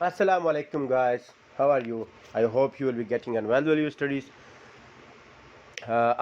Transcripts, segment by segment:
Assalamu alaikum guys, how are you? I hope you will be getting on well with your studies.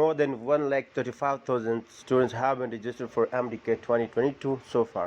more than 1,35,000 students have been registered for MDK 2022 so far.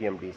PMDC.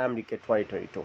MDK 2022.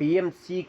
PMC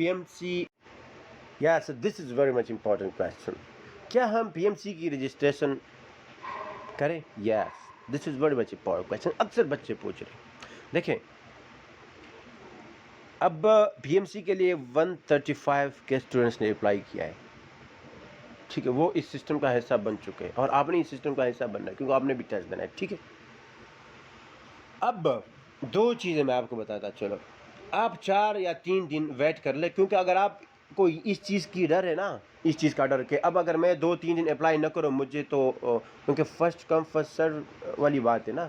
PMC yes this is very much important question. کیا ہم پی M سی کی registration کریں؟ Yes this is very much important question. اکثر بچے پوچھ رہے ہیں. دیکھیں اب پی ایم سی کے لیے 135 کے اسٹوڈنٹس نے اپلائی کیا ہے. ٹھیک ہے, وہ اس سسٹم کا حصہ بن چکے ہیں اور آپ نے اس سسٹم کا حصہ بننا ہے کیونکہ آپ نے بھی ٹیسٹ دینا ہے. ٹھیک ہے, اب دو چیزیں میں آپ کو بتاتا چلو. آپ 4 یا 3 دن ویٹ کر لیں, کیونکہ اگر آپ کو اس چیز کی ڈر ہے نا, اس چیز کا ڈر کہ اب اگر میں 2-3 دن اپلائی نہ کروں مجھے تو, کیونکہ فرسٹ کم فرسٹ سرو والی بات ہے نا,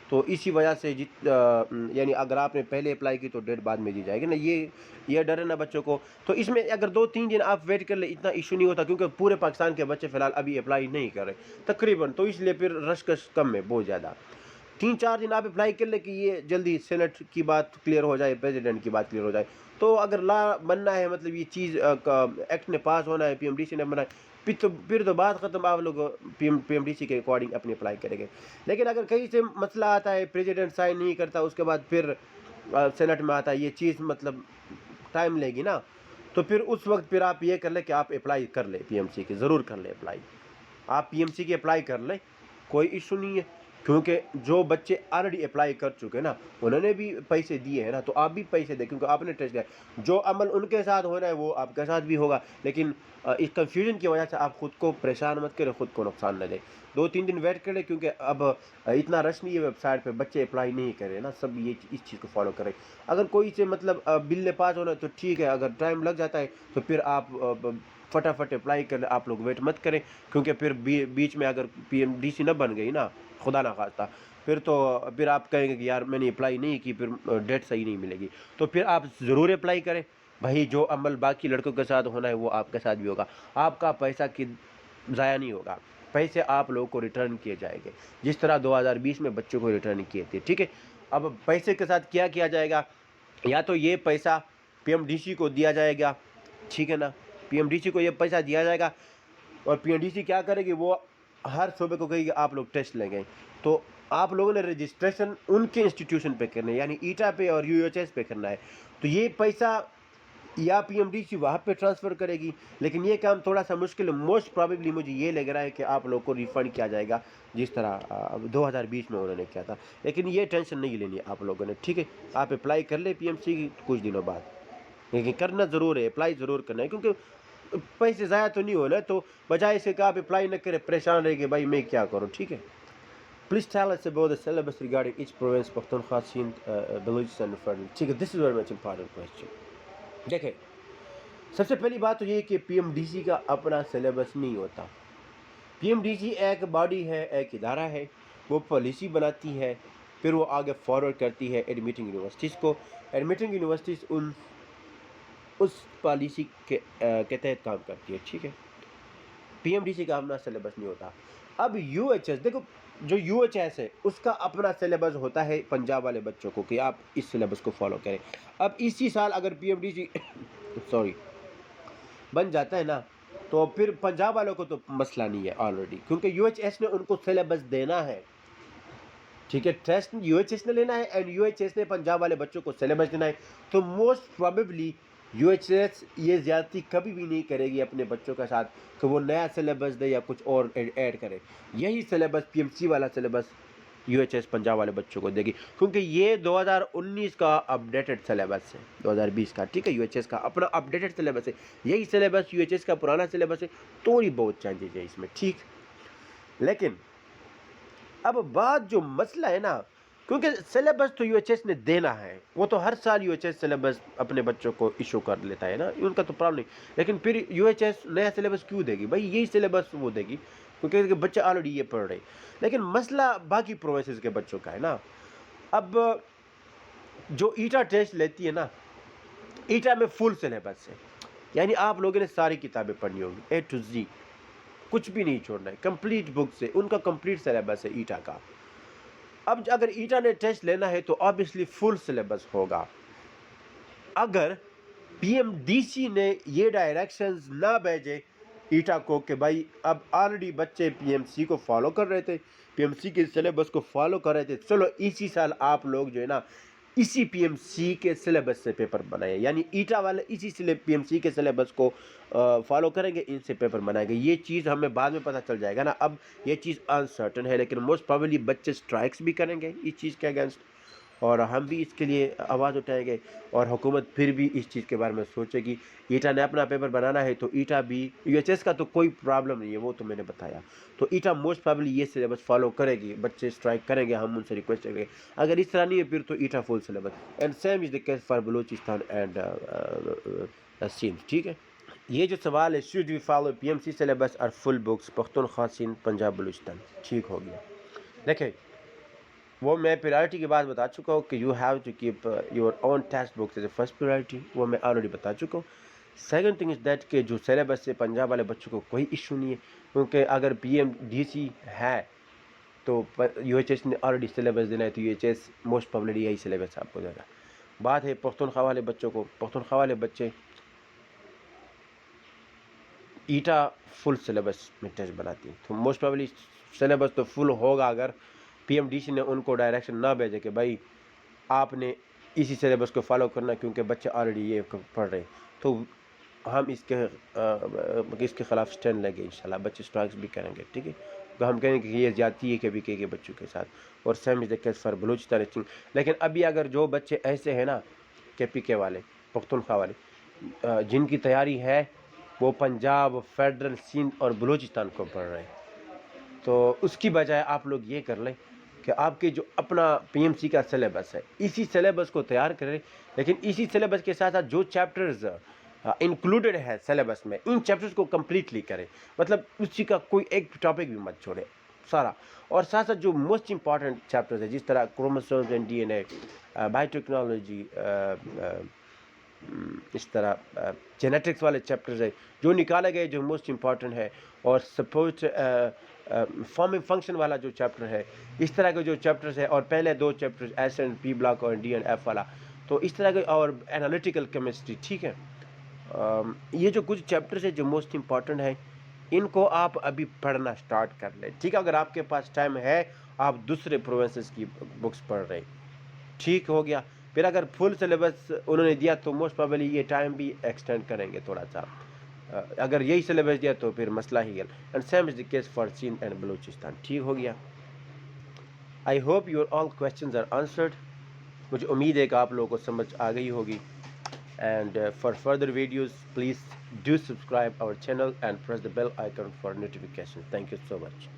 تو اسی وجہ سے یعنی اگر آپ نے پہلے اپلائی کی تو ڈیٹ بعد میں دی جائے گی نا, یہ ڈر ہے نا بچوں کو. تو اس میں اگر 2-3 دن آپ ویٹ کر لیں اتنا ایشو نہیں ہوتا, کیونکہ پورے پاکستان کے بچے فی الحال ابھی اپلائی نہیں کر رہے تقریباً, تو اس لیے پھر رش کش کم ہے بہت زیادہ. 3-4 دن آپ اپلائی کر لیں کہ یہ جلدی سینٹ کی بات کلیئر ہو جائے, پریزیڈنٹ کی بات کلیئر ہو جائے. تو اگر لا بننا ہے, مطلب یہ چیز ایکٹ نے پاس ہونا ہے, پی ایم ڈی سی نے بنا ہے, پھر تو بات ختم, آپ لوگ پی ایم ڈی سی کے اکارڈنگ اپنی اپلائی کریں گے. لیکن اگر کہیں سے مسئلہ آتا ہے, پریزیڈنٹ سائن نہیں کرتا, اس کے بعد پھر سینٹ میں آتا ہے, یہ چیز مطلب ٹائم لے گی نا, تو پھر اس وقت پھر آپ یہ کر لیں کہ آپ اپلائی کر لیں پی ایم سی کی, ضرور کر لیں اپلائی. آپ پی ایم سی کی اپلائی کر لیں, کوئی ایشو نہیں ہے, کیونکہ جو بچے آلریڈی اپلائی کر چکے نا انہوں نے بھی پیسے دیے ہیں نا, تو آپ بھی پیسے دیں کیونکہ آپ نے ٹیسٹ دیا. جو عمل ان کے ساتھ ہو رہا ہے وہ آپ کے ساتھ بھی ہوگا, لیکن اس کنفیوژن کی وجہ سے آپ خود کو پریشان مت کریں, خود کو نقصان نہ دیں. 2-3 دن ویٹ کریں, کیونکہ اب اتنا رش نہیں ہے ویب سائٹ پہ, بچے اپلائی نہیں کریں نا, سب یہ اس چیز کو فالو کریں. اگر کوئی سے مطلب بل نے پاس ہونا ہے تو ٹھیک ہے, اگر ٹائم لگ جاتا ہے تو پھر آپ فٹافٹ اپلائی کر لیں, آپ لوگ ویٹ مت کریں, کیونکہ پھر بیچ میں اگر پی ایم ڈی سی نہ بن گئی نا, خدا نہ خواستہ, پھر آپ کہیں گے کہ یار میں نے اپلائی نہیں کی, پھر ڈیٹ صحیح نہیں ملے گی. تو پھر آپ ضرور اپلائی کریں بھائی, جو عمل باقی لڑکوں کے ساتھ ہونا ہے وہ آپ کے ساتھ بھی ہوگا. آپ کا پیسہ ضائع نہیں ہوگا, پیسے آپ لوگوں کو ریٹرن کیے جائیں گے جس طرح 2020 میں بچوں کو ریٹرن کیے تھے. ٹھیک ہے, اب پیسے کے ساتھ کیا جائے گا, یا تو یہ پیسہ پی ایم ڈی سی کو دیا جائے گا, ٹھیک ہے نا, پی ایم ڈی سی کو یہ پیسہ دیا جائے گا, اور پی ایم ڈی سی کیا کرے گی, وہ ہر صوبے کو کہے گی آپ لوگ ٹیسٹ لیں گے. تو آپ لوگوں نے رجسٹریشن ان کے انسٹیٹیوشن پہ کرنا ہے, یعنی ایٹا پہ اور یو ایچ ایس پہ کرنا ہے. تو یہ پیسہ یا پی ایم ڈی سی وہاں پہ ٹرانسفر کرے گی, لیکن یہ کام تھوڑا سا مشکل ہے. موسٹ پرابیبلی مجھے یہ لگ رہا ہے کہ آپ لوگ کو ریفنڈ کیا جائے گا جس طرح 2020 میں انہوں نے کیا تھا, لیکن یہ ٹینشن نہیں لینی آپ لوگوں نے. ٹھیک ہے, آپ اپلائی کر لیں پی ایم سی کی کچھ دنوں بعد, لیکن کرنا ضرور ہے, اپلائی ضرور کرنا ہے, کیونکہ پیسے ضائع تو نہیں ہونا, تو بجائے سے کہ آپ اپلائی نہ کریں پریشان رہے کہ بھائی میں کیا کروں. ٹھیک ہے, please tell us about the syllabus regarding each province, Pakhtunkhwa, Sindh, Balochistan and further. ٹھیک ہے, this is very much important question. دیکھیں سب سے پہلی بات تو یہ کہ پی ایم ڈی سی کا اپنا سلیبس نہیں ہوتا. پی ایم ڈی سی ایک باڈی ہے, ایک ادارہ ہے, وہ پالیسی بناتی ہے, پھر وہ آگے فارورڈ کرتی ہے ایڈمیٹنگ یونیورسٹیز کو. ایڈمیٹنگ یونیورسٹیز اس پالیسی کے تحت کام کرتی ہے. ٹھیک ہے, پی ایم ڈی سی کا اپنا سلیبس نہیں ہوتا. اب یو ایچ ایس, دیکھو جو یو ایچ ایس ہے اس کا اپنا سلیبس ہوتا ہے پنجاب والے بچوں کو کہ آپ اس سلیبس کو فالو کریں. اب اسی سال اگر پی ایم ڈی سی بن جاتا ہے نا, تو پھر پنجاب والوں کو تو مسئلہ نہیں ہے آلریڈی, کیونکہ یو ایچ ایس نے ان کو سلیبس دینا ہے. ٹھیک ہے, ٹیسٹ یو ایچ ایس نے لینا ہے, اینڈ یو ایچ ایس نے پنجاب والے بچوں کو سلیبس دینا ہے. تو most probably U H S یہ زیادتی کبھی بھی نہیں کرے گی اپنے بچوں کے ساتھ کہ وہ نیا سلیبس دے یا کچھ اور ایڈ کرے. یہی سلیبس پی ایم سی والا syllabus U H S Punjab والے بچوں کو دے گی, کیونکہ یہ 2019 کا اپڈیٹڈ سلیبس ہے, 2020 کا. ٹھیک ہے, یو ایچ ایس کا اپنا اپڈیٹڈ سلیبس ہے, یہی سلیبس یو ایچ ایس کا پرانا سلیبس ہے, تھوڑی بہت چینجز ہے اس میں. ٹھیک, لیکن اب بات جو مسئلہ ہے نا, کیونکہ سلیبس تو یو ایچ ایس نے دینا ہے, وہ تو ہر سال یو ایچ ایس سلیبس اپنے بچوں کو ایشو کر لیتا ہے نا, ان کا تو پرابلم نہیں. لیکن پھر یو ایچ ایس نیا سلیبس کیوں دے گی بھائی, یہی سلیبس وہ دے گی کیونکہ بچے آلریڈی یہ پڑھ رہے. لیکن مسئلہ باقی پروونسز کے بچوں کا ہے نا. اب جو ایٹا ٹیسٹ لیتی ہے نا, ایٹا میں فل سلیبس ہے, یعنی آپ لوگوں نے ساری کتابیں پڑھنی ہوگی اے ٹو زی, کچھ بھی نہیں چھوڑنا ہے, کمپلیٹ بک سے ان کا کمپلیٹ سلیبس ہے ایٹا کا. اب اگر ایٹا نے ٹیسٹ لینا ہے تو آبویسلی فل سلیبس ہوگا. اگر پی ایم ڈی سی نے یہ ڈائریکشنز نہ بھیجے ایٹا کو کہ بھائی اب آلریڈی بچے پی ایم سی کو فالو کر رہے تھے, پی ایم سی کے سلیبس کو فالو کر رہے تھے, چلو اسی سال آپ لوگ جو ہے نا اسی پی ایم سی کے سلیبس سے پیپر بنائے، یعنی ایٹا والے اسی پی ایم سی کے سلیبس کو فالو کریں گے، ان سے پیپر بنائے گے. یہ چیز ہمیں بعد میں پتہ چل جائے گا نا، اب یہ چیز انسرٹن ہے، لیکن موسٹ پروبیبلی بچے اسٹرائکس بھی کریں گے اس چیز کے اگینسٹ، اور ہم بھی اس کے لیے آواز اٹھائیں گے، اور حکومت پھر بھی اس چیز کے بارے میں سوچے گی. ایٹا نے اپنا پیپر بنانا ہے تو ایٹا بھی، یو ایچ ایس کا تو کوئی پرابلم نہیں ہے، وہ تو میں نے بتایا. تو ایٹا موسٹ پروبیبلی یہ سلیبس فالو کرے گی، بچے اسٹرائک کریں گے، ہم ان سے ریکویسٹ کریں گے. اگر اس طرح نہیں ہے پھر تو ایٹا full syllabus. And same is the case for Balochistan and Sindh. ٹھیک ہے. یہ جو سوال ہے should we follow P M C syllabus اور فل بکس پختونخوا سندھ پنجاب بلوچستان، ٹھیک ہو گیا. دیکھیں وہ میں پریارٹی کی بات بتا چکا ہوں کہ you have to keep your own textbooks as a first priority, وہ میں آلریڈی بتا چکا ہوں. سیکنڈ تھنگ از دیٹ کہ جو سلیبس سے پنجاب والے بچوں کو کوئی ایشو نہیں ہے، کیونکہ اگر پی ایم ڈی سی ہے تو یو ایچ ایس نے آلریڈی سلیبس دینا ہے، تو U H S most probably یہی سلیبس آپ کو دے گا. بات ہے پختونخوا والے بچوں کو، پختونخوا والے بچے ایٹا فل سلیبس میں ٹیسٹ بناتی ہیں، تو موسٹ پروبیبلی سلیبس تو فل ہوگا اگر پی ایم ڈی سی نے ان کو ڈائریکشن نہ بھیجے کہ بھائی آپ نے اسی سلیبس کو فالو کرنا، کیونکہ بچے آلریڈی یہ پڑھ رہے ہیں. تو ہم اس کے خلاف اسٹینڈ لیں گے انشاءاللہ، بچے اسٹرائکس بھی کریں گے. ٹھیک ہے. تو ہم کہیں گے کہ یہ زیادتی ہے کہ بھی کے بچوں کے ساتھ، اور same is the case for Balochistan. لیکن ابھی اگر جو بچے ایسے ہیں نا کے پی کے والے، پختونخوا والے، جن کی تیاری ہے وہ پنجاب، فیڈرل، سندھ اور بلوچستان کو پڑھ رہے ہیں، تو اس کی بجائے آپ لوگ یہ کر لیں کہ آپ کے جو اپنا پی ایم سی کا سلیبس ہے اسی سلیبس کو تیار کریں، لیکن اسی سلیبس کے ساتھ ساتھ جو چیپٹرز انکلوڈڈ ہے سلیبس میں، ان چیپٹرز کو کمپلیٹلی کریں. مطلب اسی کا کوئی ایک ٹاپک بھی مت چھوڑیں سارا. اور ساتھ ساتھ جو موسٹ امپارٹنٹ چیپٹرز ہیں، جس طرح chromosomes and D N A, biotechnology, اس طرح جینیٹکس والے چیپٹرز ہیں جو نکالے گئے، جو موسٹ امپارٹنٹ ہے، اور سپورٹ فارمنگ فنکشن والا جو چیپٹر ہے، اس طرح کے جو چیپٹرز ہیں، اور پہلے دو chapters S and P block اور ڈی اینڈ ایف والا، تو اس طرح کے، اور انالیٹیکل کیمسٹری. ٹھیک ہے. یہ جو کچھ چیپٹرز ہیں جو موسٹ امپارٹنٹ ہیں، ان کو آپ ابھی پڑھنا اسٹارٹ کر لیں. ٹھیک ہے. اگر آپ کے پاس ٹائم ہے، آپ دوسرے پروونسز کی بکس پڑھ رہے ہیں، ٹھیک ہو گیا. پھر اگر فل سلیبس انہوں نے دیا تو موسٹ پروبیبلی یہ ٹائم بھی ایکسٹینڈ کریں گے تھوڑا سا. اگر یہی سلیبس دیا تو پھر مسئلہ ہی ہے. And same is the case for Sindh and Balochistan. ٹھیک ہو گیا. I hope your all questions are answered. مجھے امید ہے کہ آپ لوگوں کو سمجھ آ گئی ہوگی. And for further videos please do subscribe our channel and press the bell icon for notification. Thank you so much.